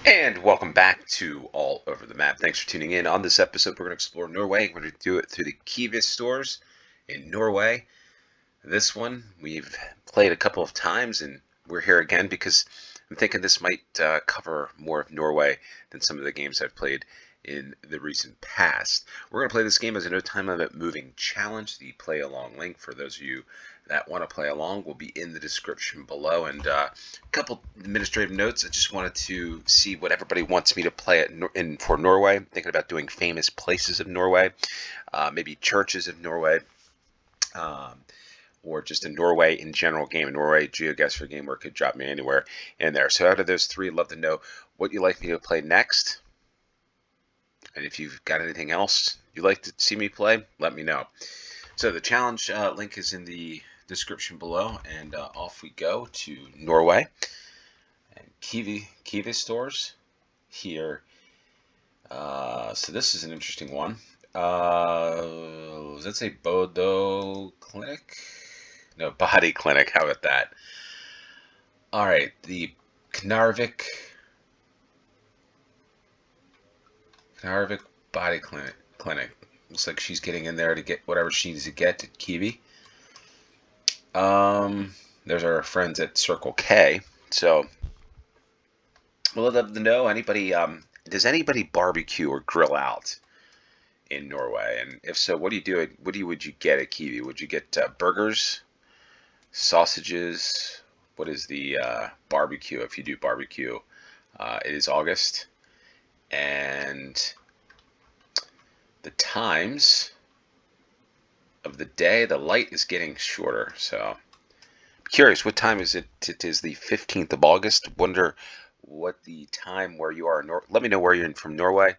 And welcome back to All Over the Map. Thanks for tuning in. On this episode, we're going to explore Norway. We're going to do it through the KIWI stores in Norway. This one we've played a couple of times, and we're here again because I'm thinking this might cover more of Norway than some of the games I've played in the recent past. We're going to play this game as a no time limit moving challenge. The play along link for those of you that want to play along will be in the description below. And a couple administrative notes. I just wanted to see what everybody wants me to play for Norway. I'm thinking about doing famous places of Norway, maybe churches of Norway. Or just a Norway in general game, a Norway GeoGuessr game where it could drop me anywhere in there. So out of those three, I'd love to know what you'd like me to play next. And if you've got anything else you'd like to see me play, let me know. So the challenge link is in the description below, and off we go to Norway. And KIWI stores here. So this is an interesting one. Does that say Bodo Clinic? No, Body Clinic. How about that? All right, the Knarvik Body Clinic. Looks like she's getting in there to get whatever she needs to get at KIWI. There's our friends at Circle K. So we'll love to know anybody. Does anybody barbecue or grill out in Norway? And if so, what do you do? Would you get at KIWI? Would you get burgers, sausages? What is the barbecue? If you do barbecue, it is August, and the times of the day, the light is getting shorter. So I'm curious, what time is it? It is the 15th of August. Wonder what the time where you are. Let me know where you're from Norway.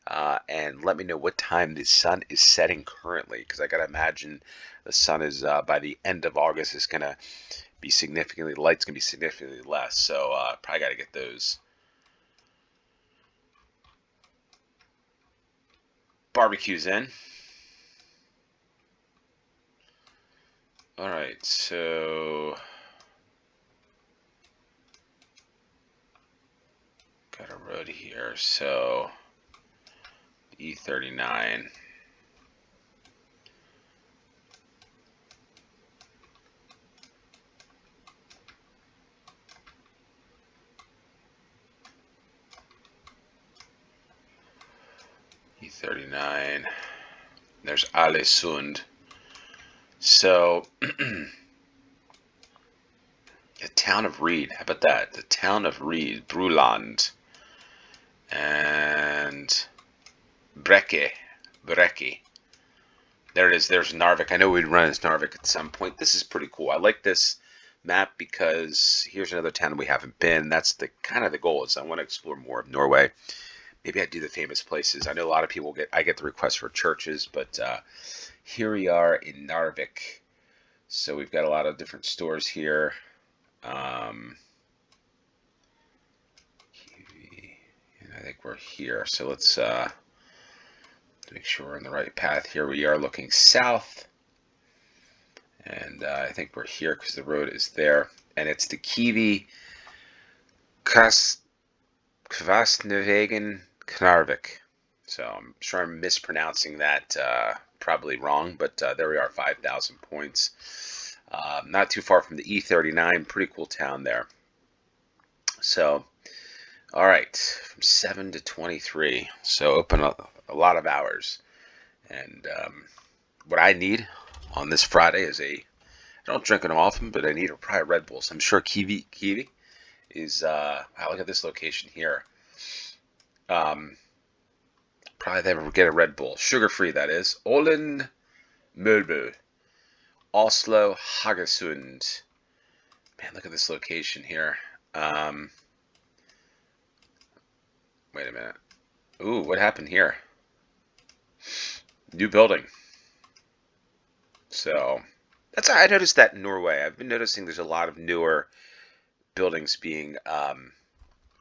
And let me know what time the sun is setting currently, because I gotta imagine the sun is by the end of August is gonna be significantly, the light's gonna be significantly less. So probably gotta get those barbecues in. All right, so got a road here. So E39. E39. There's Alesund. So the town of Reed. How about that? The town of Reed, Bruland, and Brekke. There it is. There's Knarvik. I know we'd run as Knarvik at some point. This is pretty cool. I like this map because here's another town we haven't been. That's the kind of the goal. Is I want to explore more of Norway. Maybe I'd do the famous places. I know a lot of people I get the requests for churches, but here we are in Knarvik. So we've got a lot of different stores here. And I think we're here. So let's make sure we're on the right path. Here we are looking south. And I think we're here because the road is there. And it's the KIWI Kvastnevegen Knarvik. So I'm sure I'm mispronouncing that, probably wrong, but there we are, 5,000 points. Not too far from the E39, pretty cool town there. So, all right, from 7 to 23, so open up a lot of hours. And what I need on this Friday is I don't drink them often, but I need probably a Red Bull. So I'm sure KIWI is, wow, look at this location here. Probably never get a Red Bull. Sugar-free, that is. Olen Mølbø. Oslo Hagesund. Man, look at this location here. Wait a minute. Ooh, what happened here? New building. So, I noticed that in Norway. I've been noticing there's a lot of newer buildings being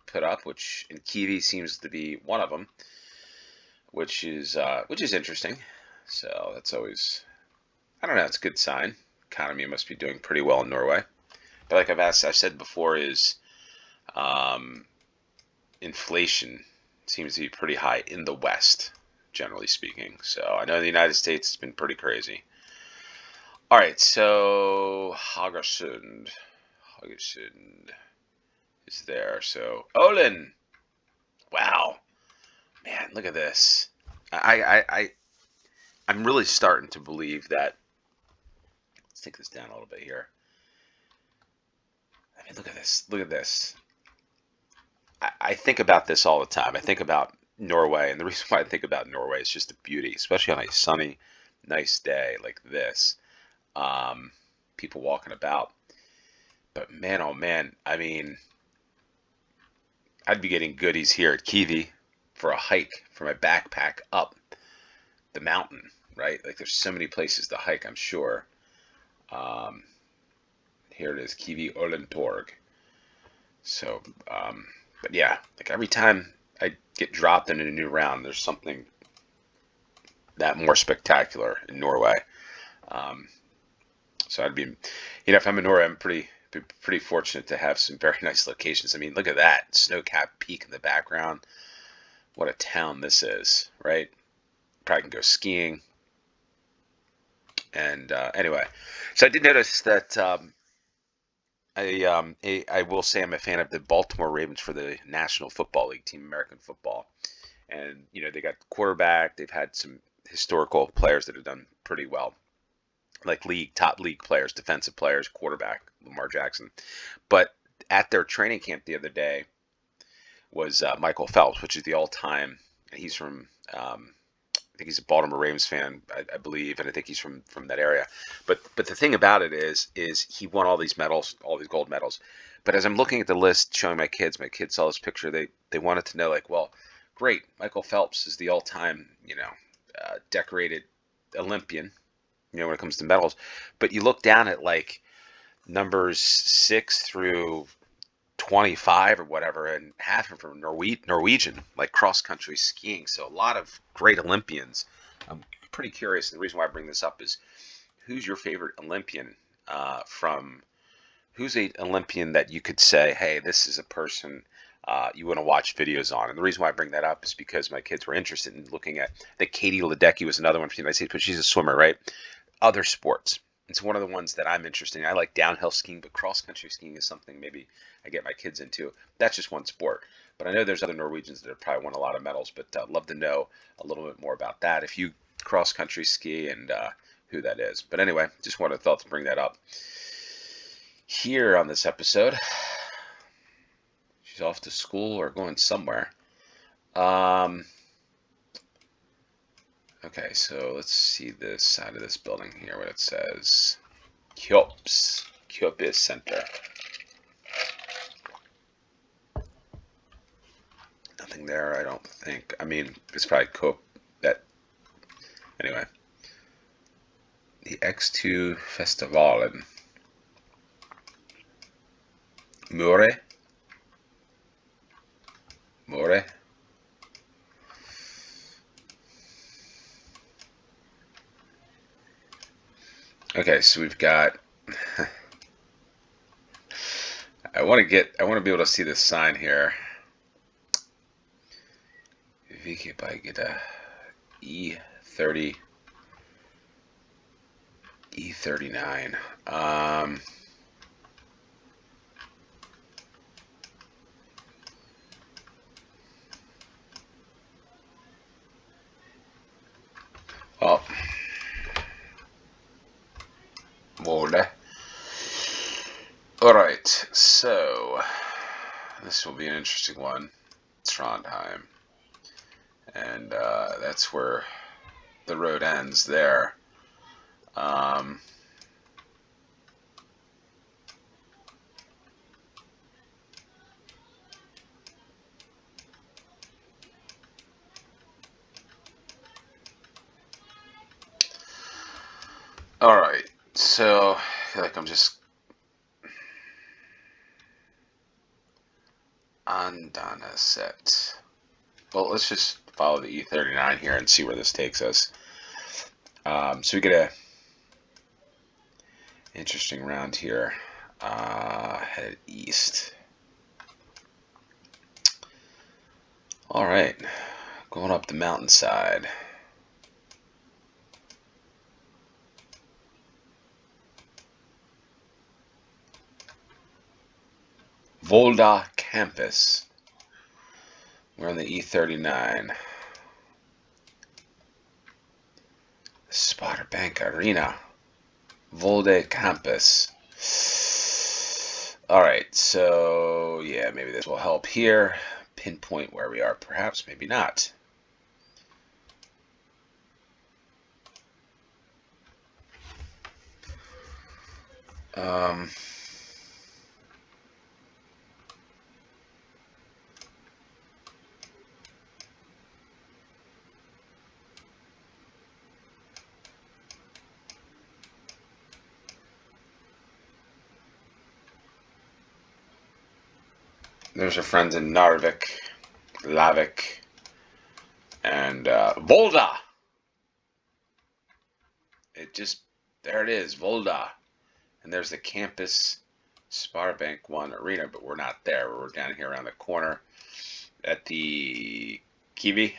put up, which in KIWI seems to be one of them, which is interesting. So that's always, I don't know, it's a good sign. Economy must be doing pretty well in Norway. But like I've said before, is inflation seems to be pretty high in the West, generally speaking. So I know the United States has been pretty crazy. All right, so Haugesund is there. So Olin, wow, man, look at this. I'm really starting to believe that. Let's take this down a little bit here. I mean, look at this. Look at this. I think about this all the time. I think about Norway, and the reason why I think about Norway is just the beauty, especially on a sunny, nice day like this. People walking about. But man, oh man, I mean, I'd be getting goodies here at KIWI for a hike for my backpack up the mountain, right? Like there's so many places to hike, I'm sure. Here it is, KIWI Olentorg. So, but yeah, like every time I get dropped in a new round, there's something that more spectacular in Norway. So I'd be, if I'm in Norway, I'm pretty fortunate to have some very nice locations. I mean, look at that snow-capped peak in the background. What a town this is, right? Probably can go skiing. And anyway, so I did notice that I will say I'm a fan of the Baltimore Ravens for the National Football League team, American football. And, they got quarterback. They've had some historical players that have done pretty well, like top league players, defensive players, quarterback, Lamar Jackson. But at their training camp the other day was Michael Phelps, which is the all-time. He's from, I think he's a Baltimore Ravens fan, I believe, and I think he's from that area. But the thing about it is he won all these medals, all these gold medals. But as I'm looking at the list, showing my kids saw this picture. They wanted to know, like, well, great, Michael Phelps is the all-time, decorated Olympian, when it comes to medals. But you look down at like numbers 6 through 25 or whatever, and half of them are Norwegian, like cross-country skiing. So a lot of great Olympians. I'm pretty curious. And the reason why I bring this up is, who's your favorite Olympian who's an Olympian that you could say, hey, this is a person you want to watch videos on? And the reason why I bring that up is because my kids were interested in looking at, I think Katie Ledecky was another one from the United States, but she's a swimmer, right? Other sports. It's one of the ones that I'm interested in. I like downhill skiing, but cross-country skiing is something maybe I get my kids into. That's just one sport. But I know there's other Norwegians that have probably won a lot of medals, but I'd love to know a little bit more about that, if you cross-country ski, and who that is. But anyway, just thought to bring that up here on this episode. She's off to school or going somewhere. Okay, so let's see this side of this building here, what it says. Kjøpis Center. Nothing there, I don't think. I mean, it's probably Coop. That. Anyway. The X2 Festivalen. More. Okay, so we've got. I want to be able to see this sign here. E30, E39. Well, Volda. All right, so this will be an interesting one. Trondheim, and that's where the road ends there. All right, so I feel like I'm just on Donneset. Well, let's just follow the E39 here and see where this takes us. So we get a interesting round here. Head east. Alright, going up the mountainside. Volda campus. We're on the E39. Spotter Bank Arena. Volda campus. Alright, so yeah, maybe this will help here. Pinpoint where we are, perhaps, maybe not. There's our friends in Knarvik, Lavik, and Volda. There it is, Volda. And there's the campus Sparbank 1 arena, but we're not there. We're down here around the corner at the KIWI,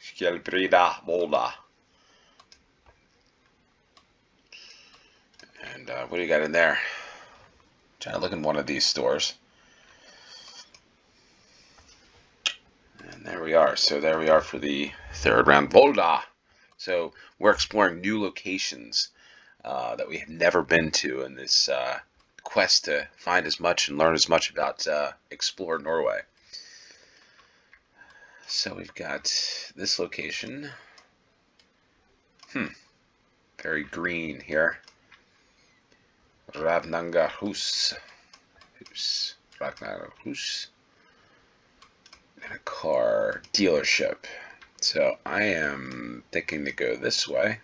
Skjelbrida, Volda. And what do you got in there? Trying to look in one of these stores. And there we are. So there we are for the third round. Volda. So we're exploring new locations that we have never been to in this quest to find as much and learn as much about explore Norway. So we've got this location. Very green here. Ravnangarhus. Ravnangarhus. And a car dealership. So I am thinking to go this way.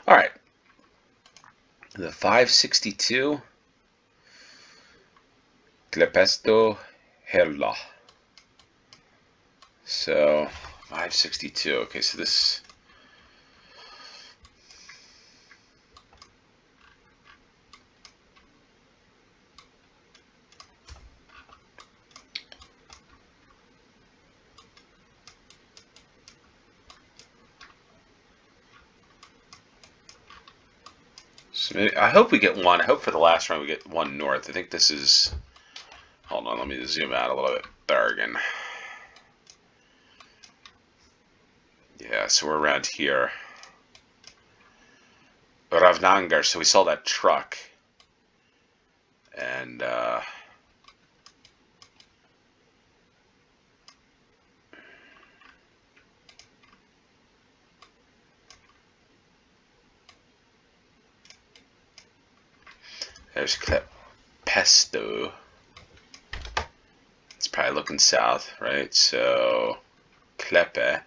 All right. The 562 Klepesto Herla. So 562. Okay, so this. So maybe, I hope we get one. I hope for the last round we get one north. I think this is. Hold on, let me zoom out a little bit. Bergen. Yeah, so we're around here. Ravnangar, so we saw that truck. And, there's Klepesto. It's probably looking south, right? So, Kleppe.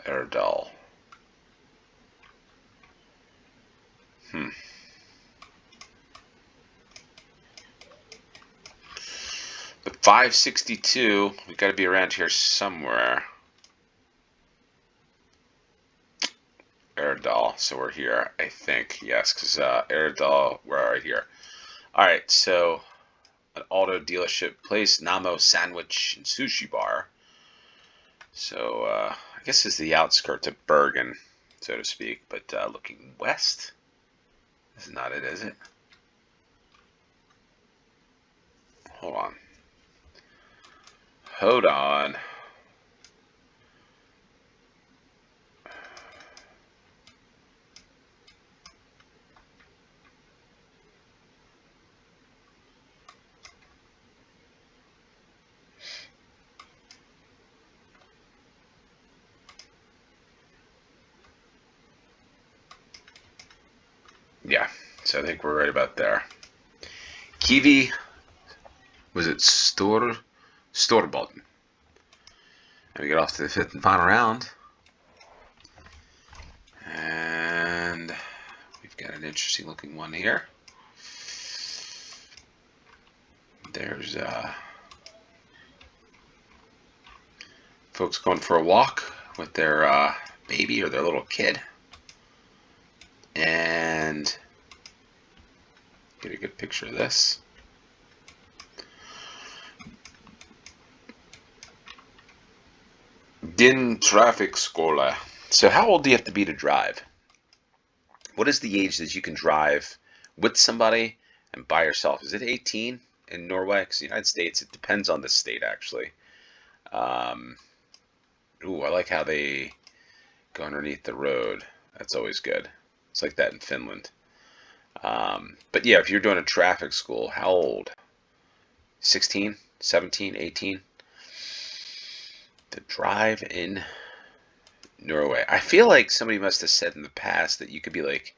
Erdal. But 562, we've got to be around here somewhere. Erdal, so we're here, I think. Yes, because Erdal, we're right here. Alright, so an auto dealership place, Namo Sandwich and Sushi Bar. So, I guess it's the outskirts of Bergen, so to speak, but looking west. This is not it, is it? Hold on. Hold on. Yeah, so I think we're right about there. KIWI, was it Storbotten? And we get off to the fifth and final round. And we've got an interesting looking one here. There's folks going for a walk with their baby or their little kid. And get a good picture of this. Din traffic skole. So how old do you have to be to drive? What is the age that you can drive with somebody and by yourself? Is it 18 in Norway? Because the United States, it depends on the state, actually. Ooh, I like how they go underneath the road. That's always good. It's like that in Finland. But yeah, if you're doing a traffic school, how old? 16, 17, 18? To drive in Norway. I feel like somebody must have said in the past that you could be like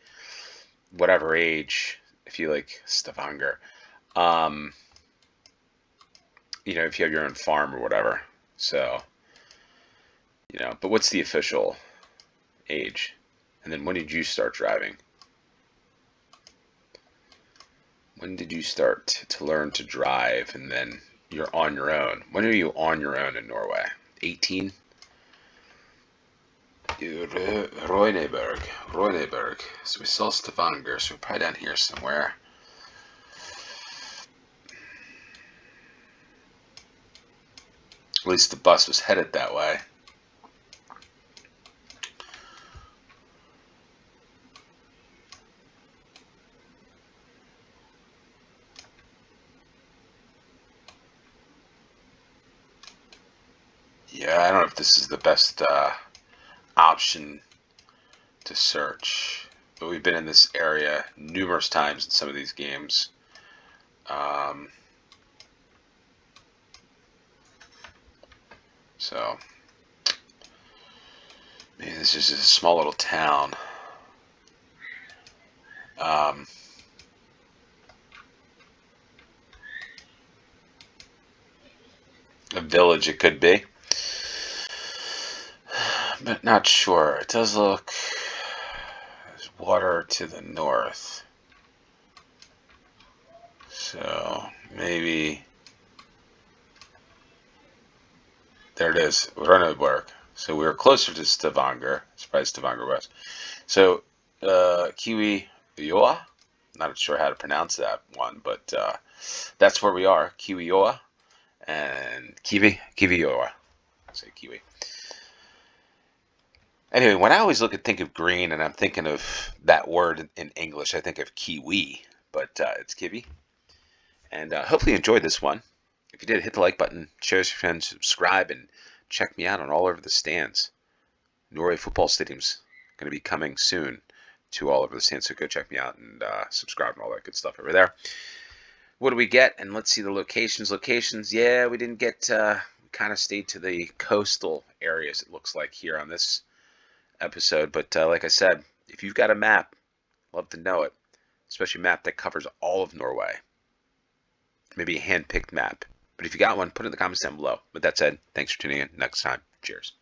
whatever age if you like Stavanger. You know, if you have your own farm or whatever. So, you know, but what's the official age? And then when did you start driving? When did you start to learn to drive and then you're on your own? When are you on your own in Norway? 18? Roineberg. So we saw Stavanger, so we're probably down here somewhere. At least the bus was headed that way. Yeah, I don't know if this is the best option to search, but we've been in this area numerous times in some of these games. So maybe this is just a small little town. A village it could be, but not sure. It does look, there's water to the north, so maybe there it is, Rønneberg. So we were closer to Stavanger. Surprised Stavanger was. So KIWI. Not sure how to pronounce that one, but that's where we are. KIWI and KIWI. I say Kiwi. Anyway, when I always think of green and I'm thinking of that word in English, I think of kiwi, but it's kiwi. And hopefully you enjoyed this one. If you did, hit the like button, share with your friends, subscribe, and check me out on All Over the Stands. Norway football stadium's going to be coming soon to All Over the Stands, so go check me out and subscribe and all that good stuff over there. What do we get? And let's see the locations. Yeah, we didn't get, we kind of stayed to the coastal areas, it looks like, here on this episode. But like I said, if you've got a map, love to know it, especially a map that covers all of Norway. Maybe a hand-picked map. But if you got one, put it in the comments down below. With that said, thanks for tuning in. Next time, cheers.